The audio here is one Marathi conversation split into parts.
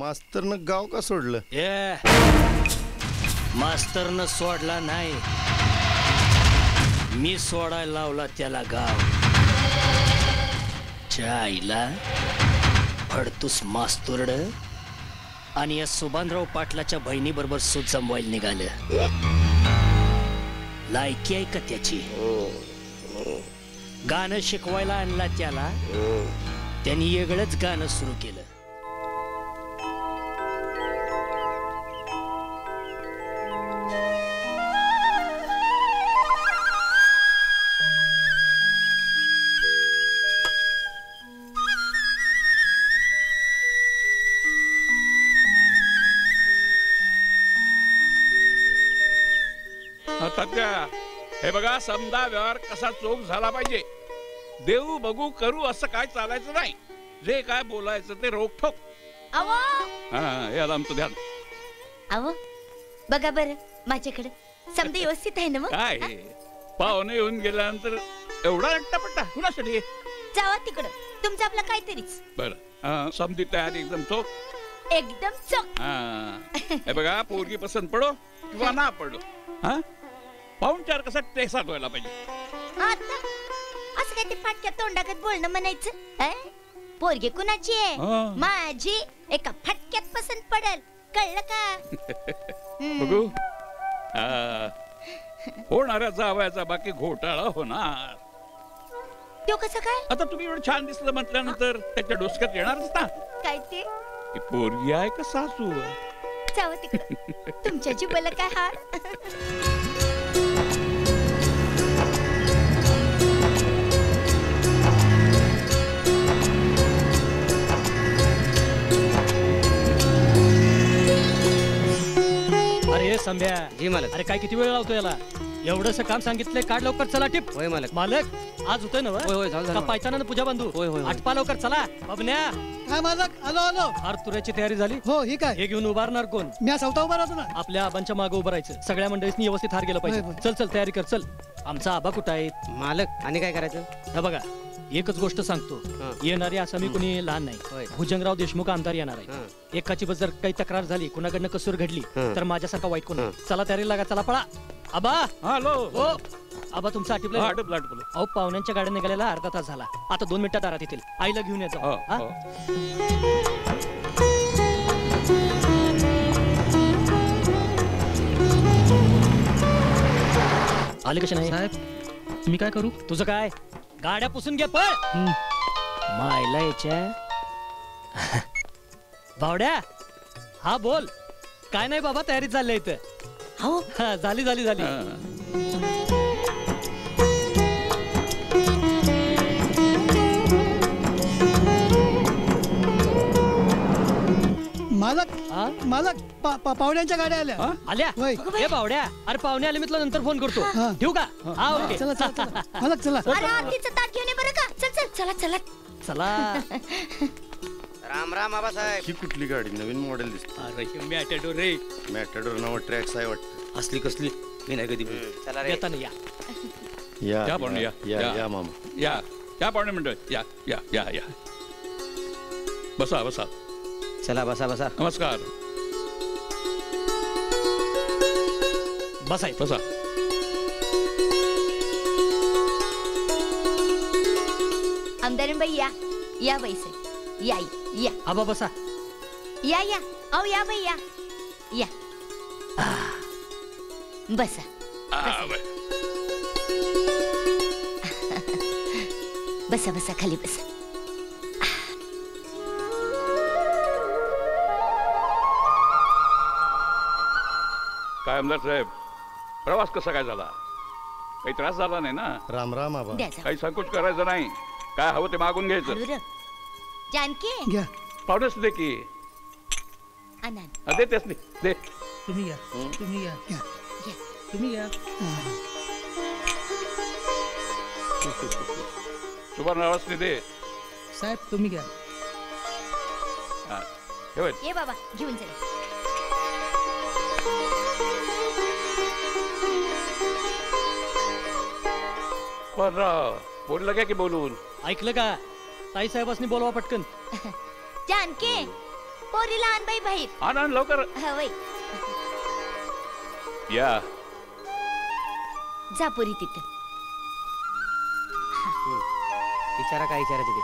मास्तरनं गाव का सोडलं? मास्तरनं सोडला नाही, मी सोडायला लावला त्याला गाव. आईला फडतूस मास्तुरड आणि या सुभानराव पाटलाच्या बहिणी बरोबर सूत जमवायला निघालं. लायकी आहे का त्याची? गाणं शिकवायला आणला त्याला, त्यांनी वेगळंच गाणं सुरू केलं. हे बघा, समजा व्यवहार कसा चोख झाला पाहिजे. देऊ बघू करू असं काय चालायचं नाही. जे काय बोलायचं ते रोखोक. हे आलं आमचं ध्यान. अहो बघा बर माझ्याकडे समजा व्यवस्थित आहे ना? मग काय पाहुणे येऊन गेल्यानंतर एवढा अट्टापट्टा कुणासाठी? जावा तिकडं, तुमचं आपलं काहीतरीच. बरं, समधी तयारी एकदम चोख. एकदम चोख. हे बघा, पोरगी पसंत पडो किंवा ना पडो, पाहुणचार कसा टेसा व्हायला पाहिजे. आता असं काय ते फाटक्या तोंडागत बोलणं म्हणायचं? पोरगी कुणाची आहे? माझी. एका फटक्यात पसंत पडेल, कळलं का? बघू, होणाऱ्या जावयाचा बाकी घोटाळा होणार. तो कसं काय? आता तुम्ही एवढं छान दिसलं म्हटल्यानंतर त्याच्या डोसक्यात येणारच ना. काय ते? पोरगी आहे का सासू? जावं तिकडं, तुमच्या जीवाला काय हाड. अरे संभ्या. जी मालक. अरे काय किती वेळ लावतो याला? एवढंसं काम सांगितलंय, काढ लवकर. चला टिप. होय मालक. मालक आज होतोय ना? होय झालं. पायताना पूजा बांधू. होय आटपा लवकर. चला बबन्या. काय मालक? आलो आलो. हार तुऱ्याची तयारी झाली? हो. ही काय? हे घेऊन उभारणार कोण? मी स्वतः उभा राहतो ना. आपल्या आबांच्या मागे उभं राहायचं. सगळ्या मंडळींनी व्यवस्थित हार गेला पाहिजे. चल चल तयारी कर. चल. आमचा आबा कुठं आहेत? मालक आणि काय करायचं? हे बघा, एकच गोष्ट सांगतो, येणारी आसामी कोणी लहान नाही. भुजंगराव देशमुख आमदार येणार आहे. एकाची जर काही तक्रार झाली, कुणाकडनं कसूर घडली तर माझ्यासारखा वाईट कोण. चला तयारी लागा. चला पळा. आबा. हॅलो. हो आबा, तुमचं आटिपलं? अहो पाहुण्यांच्या गाड्या निघालेला अर्धा तास झाला. आता 2 मिनिटात दारात येतील. आईला घेऊन यायचं. आले कसे नाही साहेब? मी काय करू? तुझं काय? गाड्या पुसून घे. पळ. मायला याच्या बावड्या. हा बोल. काय नाही बाबा, तयारी चालली इथं. हो झाली झाली झाली. मालक मालक पाहुण्यांच्या गाड्या आल्या. आल्या? हे बावड्या, अरे पाहुणे आले, मी तुला नंतर फोन करतो. ठेवू का? हा ओके. चला चला मालक चला. अरे आरतीचं ताट घेऊन ये बरं का. चल चल चला चला चला. राम राम आबासाहेब. ही कुठली गाडी? नवीन मॉडेल दिसते. अरे मॅटेडोर रे. मॅटेडोर नाव ट्रॅक्स आहे वाटतं. असली कसली? मी नाही कधी. चला रे. येताना या. या पाहुणे या. या मामा. या पाहुणे मंडळ. या या या या. बसा बसा. चला बसा बसा. नमस्कार. बसा बसा. आमदारबाई या. या बैसे. या या. आबा बसा. या या. अहो या बाई या. या बसा. बसा बसा खाली बसा. काय आमदार साहेब, प्रवास कसा काय झाला? काही त्रास झाला नाही ना? राम राम आबा. काही संकोच करायचं नाही. काय हवं ते मागून घ्यायचं. जानकी घ्या. पाहुणेच दे की. आनंद देतेच नाही. दे. तुम्ही या. तुम्ही या. तुम्ही या. सुभानरावासनी दे. साहेब तुम्ही घ्या. ये बाबा घेऊन जा. पण बोललं काय की बोलून? ऐकलं का? ताई साहेबांनी बोलवा पटकन. जानकी पोरीला आण बाई बाहेर. आण लवकर वय या. जा पोरी तिथं. विचारा काय विचारायचं ते.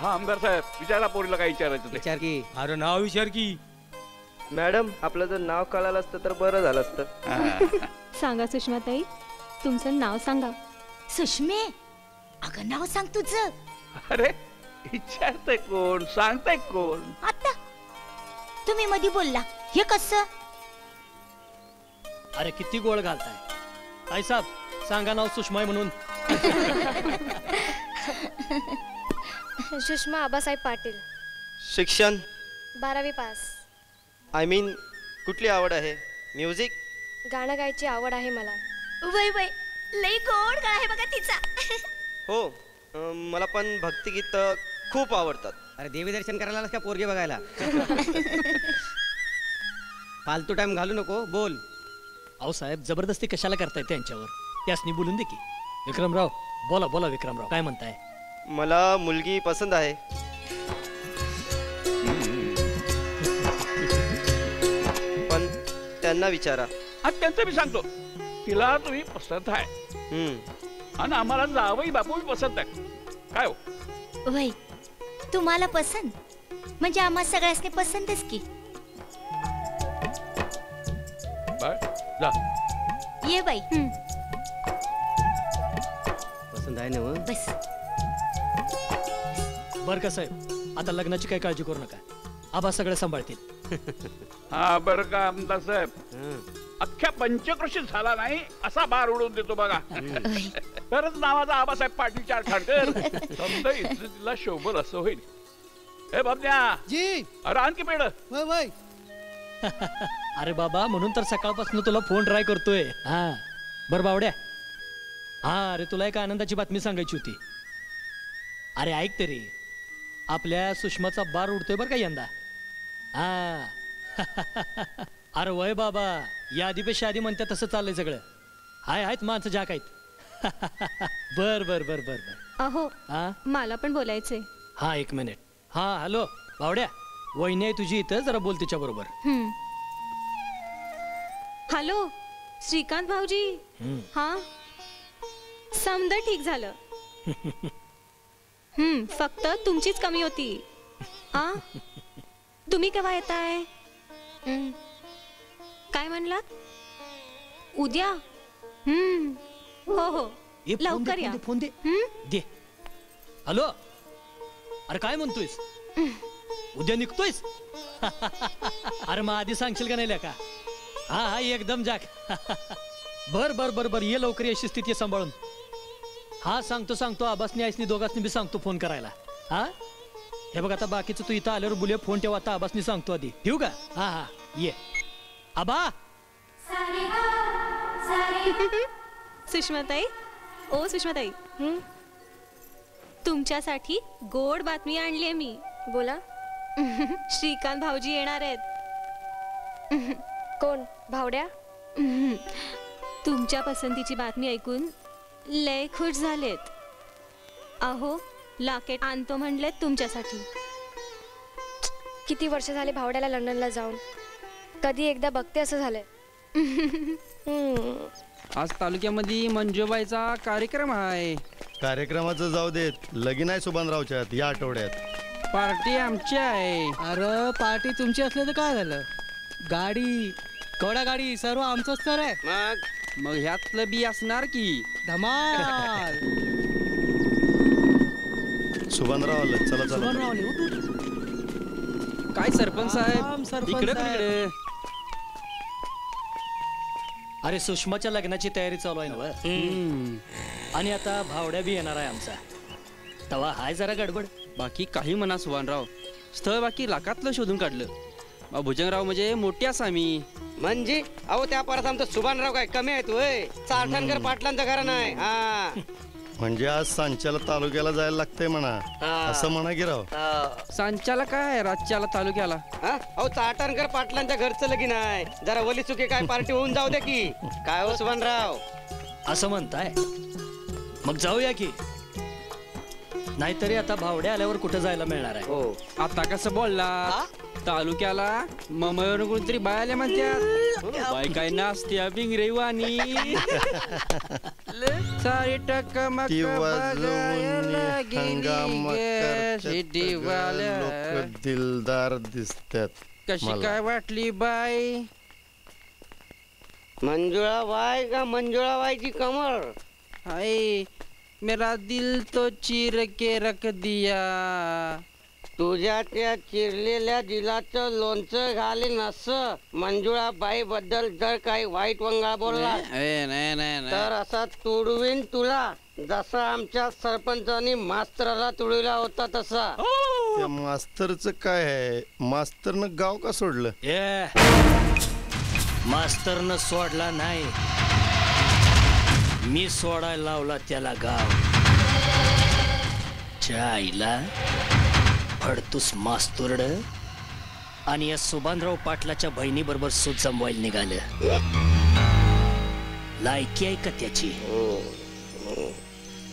हा आमदार साहेब विचारा पोरीला काय विचारायचं ते. विचार की. अरे नाव विचार की. मॅडम आपलं जर नाव कळालं असतं तर बरं झालं असतं. सांगा सुषमाताई, तुमचं नाव सांगा. सुषमे, अगं नाव सांग तुझं. अरे विचारतय कोण, सांगताय कोण? आता तुम्ही मध्ये बोलला, हे कसं? अरे किती गोळ घालताय. आई साहेब सांगा नाव सुषमा म्हणून. सुषमा आबासाहेब पाटील. शिक्षण 12वी पास. आय मीन कुठली आवड आहे? म्युझिक? गाणं गायची आवड आहे मला. वय वय लई गोड गळा आहे बघा तिचा. हो मला पण भक्तिगीत खूप आवडतात. अरे देवी दर्शन करायला आलास का पोरगे बघायला? फालतू टाइम घालू नको, बोल. अहो साहेब जबरदस्ती कशाला करताय त्यांच्यावर? त्यासनी बोलून दे की. विक्रमराव बोला बोला. विक्रमराव काय म्हणताय? मला मुलगी पसंत आहे. पण त्यांना विचारा. आणि त्यांचं मी सांगतो, तिला तुम्ही पसंत आहे आणि आम्हाला जावई बापू पसंत आहे. काय हो? वय तुम्हाला पसंत म्हणजे आम्हा सगळ्यासनी पसंतच की. जा ये बाई. पसंत आहे ना? बस. बर का साहेब, आता लग्नाची काही काळजी करू नका. आबा सगळं सांभाळतील. हा बरं का आमदार साहेब, अख्ख्या पंचक्रोशीत झाला नाही असा बार उडवून देतो बघा. तरच नावाचा आबासाहेब पाटील चार ठाणकर समजा इज्जतीला शोभल असं होईल. हे बाबन्या जी. अरे आणखी पेड. वय वय. अरे बाबा म्हणून तर सकाळपासून तुला फोन ट्राय करतोय. हा बर बावड्या. हा अरे तुला एक आनंदाची बातमी सांगायची होती. अरे ऐक तरी, आपल्या सुषमाचा बार उडतोय बर का यंदा. हा अरे वय बाबा, या आधीपेक्षा आधी म्हणतात तसं चाललंय सगळं. हाय आहेत माणसं जाक आहेत. बर बर बर बर बर. अहो हा मला पण बोलायचंय. हा एक मिनिट. हा हॅलो बावड्या, वहिनी आहे तुझी इथं, जरा बोल तिच्या बरोबर. हॅलो श्रीकांत भाऊजी. हा समजा ठीक झालं. फक्त तुमचीच कमी होती. हा तुम्ही केव्हा येताय? काय म्हणलात? उद्या? हो हो लवकर या. फोन दे दे. हॅलो अरे काय म्हणतोयस? उद्या निघतोयस? अरे मग आधी सांगशील का नाही का? हा हा एकदम जाग. बर बर बर बर ये लवकर, अशी स्थिती सांभाळून. हा सांगतो सांगतो. आबासनी आईसनी दोघांनी बी सांगतो फोन करायला. हा हे बघ आता बाकीचं तू इथं आल्यावर बोलूया. फोन ठेवा आता. आबासनी सांगतो आधी. ठेवू का? हा हा ये. आबा. सुषमाताई, ओ सुषमाताई, तुमच्यासाठी गोड बातमी आणलीये मी. बोला. श्रीकांत भाऊजी येणार आहेत. कोण? भावड्या? तुमच्या पसंतीची बातमी ऐकून लय खुश झालेत. अहो लाकेट आणतो म्हणलेत तुमच्यासाठी. किती वर्ष झाले भावड्याला लंडनला जाऊन. कधी एकदा बघते असं झालंय. आज तालुक्यामध्ये मंजूबाईचा कार्यक्रम आहे. कार्यक्रमाचं जाऊ देत, लगीन आहे सुभानरावच्यात या आठवड्यात. पार्टी आमची आहे. अरे पार्टी तुमची असली तर काय झालं? गाडी कवडा गाडी सर्व आमचंच तर आहे. मग ह्यातलं बी असणार की धमाल. सुभानराव आलं. चला चला. सुभानराव आले, उठ, उठ. काय सरपंच आम साहेब सरपंच इकडे साहेब. तिकडे. अरे सुषमाच्या लग्नाची तयारी चालू आहे ना. आणि आता भावड्या बी येणार आहे आमचा. तवा हाय जरा गडबड. बाकी काही म्हणा सुभानराव, स्थळ बाकी लाखातलं शोधून काढलं. भुजंगराव म्हणजे मोठी आसामी. म्हणजे अहो त्या परत आमचं सुभानराव काय कमी आहेत वय? चारठाणकर पाटलांचं घराणं आहे. हा म्हणजे आज सांच्याला तालुक्याला जायला लागतंय म्हणा, असं म्हणा की राव. सांच्याला काय राज्याला तालुक्याला. अहो चाटणकर पाटलांच्या घरचं लगीन आहे, जरा वली चुके काय पार्टी होऊन जाऊ द्या की. काय हो सुभानराव, असं म्हणताय? मग जाऊया की. नाहीतरी आता भावड्या आल्यावर कुठं जायला मिळणार आहे. हो आता कसं बोलला? तालुक्याला ममयोर कोणतरी बायाले म्हणतात. बाय काय नाचत्या बिंगरेवानी. सारी टकमक ती वाजवून बघायला गेली हंगामा गे करतात, शिटीवाल्या. लोक दिलदार दिसतात. कशी मला. काय वाटली बाई? मंजुळा बाय का मंजुळा बायची कमर? हाय मेरा दिल तो चीर के रख दिया. तुझ्या त्या चिरलेल्या दिलाचं लोणचं घालीन असं मंजुळा बाई बद्दल जर काही वाईट वंगाळ बोलला नाही तर असा तुडवीन तुला, जसा आमच्या सरपंचानी मास्तराला तुडविला होता तसा. त्या मास्तरचं काय आहे? मास्तरनं गाव का सोडलं? मास्तरनं सोडला नाही, मी सोडायला लावला त्याला गाव. आईला फडतूस मास्तुरड आणि या सुभानराव पाटलाच्या बहिणी बरोबर सूत जमवायला निघालं. लायकी आहे का त्याची?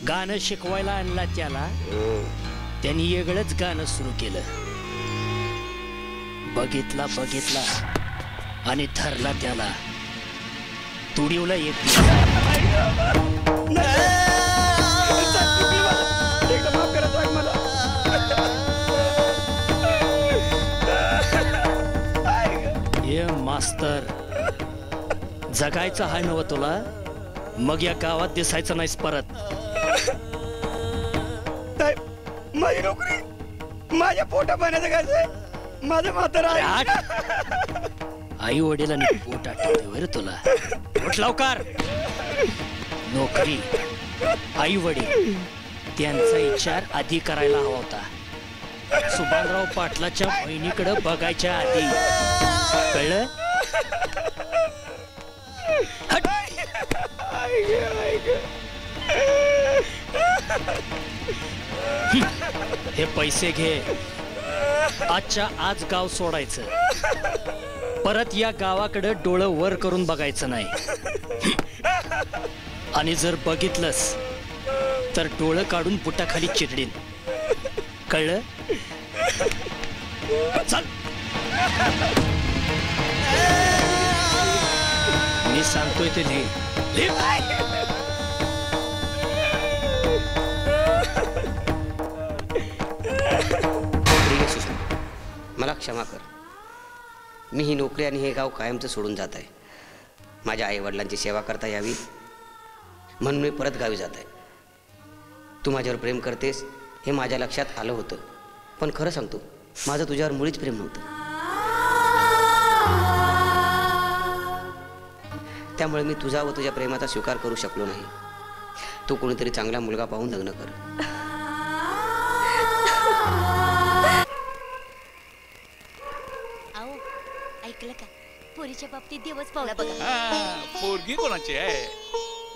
गाणं शिकवायला आणला त्याला, त्यांनी वेगळंच गाणं सुरू केलं. बघितला आणि धरला त्याला, तुडीवला एक. ये मास्तर, जगायचं हाय नव तुला, मग या गावात दिसायचं नाहीस परत. माझी नोकरी, माझ्या पोटा पाण्याचं काय? माझं म्हातारा आई वडिलांनी पोट आठवते तुला. उठ लवकर. नोकरी, आई वडील त्यांचा विचार आधी करायला हवा होता, सुभानराव पाटलाच्या बहिणीकडे बघायच्या आधी. कळलं? हे पैसे घे, आजच्या आज गाव सोडायचं, परत या गावाकडे डोळं वर करून बघायचं नाही. आणि जर बघितलंस तर डोळं काढून बुटाखाली चिरडीन. कळलं? चल. मी सांगतोय ते लिह. मला क्षमा कर, मी ही नोकरी आणि हे गाव कायमचं सोडून जात आहे. माझ्या आई वडिलांची सेवा करता यावी म्हणून मी परत गावी जात आहे. तू माझ्यावर प्रेम करतेस हे माझ्या लक्षात आलं होतं, पण खरं सांगतो माझं तुझ्यावर मुळीच प्रेम नव्हतं. त्यामुळे मी तुझा व तुझ्या प्रेमाचा स्वीकार करू शकलो नाही. तू कोणीतरी चांगला मुलगा पाहून लग्न कर. ऐकलं का? पोरीच्या बाबतीत देवच पावला बघा. पोरगी कोणाची आहे?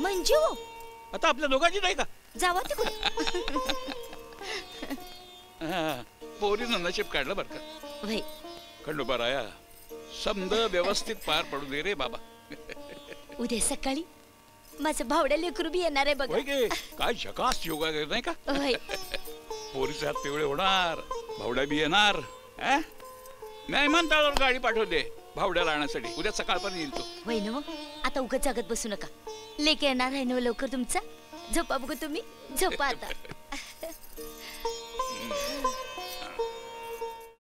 मंजू. आता आपल्या दोघांची नाही का? जावा ते पोरीनं नशीब काढलं बरं का. खंडोबाराया, समद व्यवस्थित पार पडू दे रे बाबा. उद्या सकाळी माझं भावड्या लेकरू बी येणार आहे बघा. काय झकास योगा नाही का? पोरीचे हात पिवळे होणार, भावड्या बी येणार. नाही म्हणतावर गाडी पाठवते भावड्याला आणण्यासाठी. उद्या सकाळपर्यंत येईल तो. होय ना. आता उगाच जागत बसू नका. लेक येणार आहे ना लवकर तुमचा. झोपा बघू तुम्ही, झोपा आता.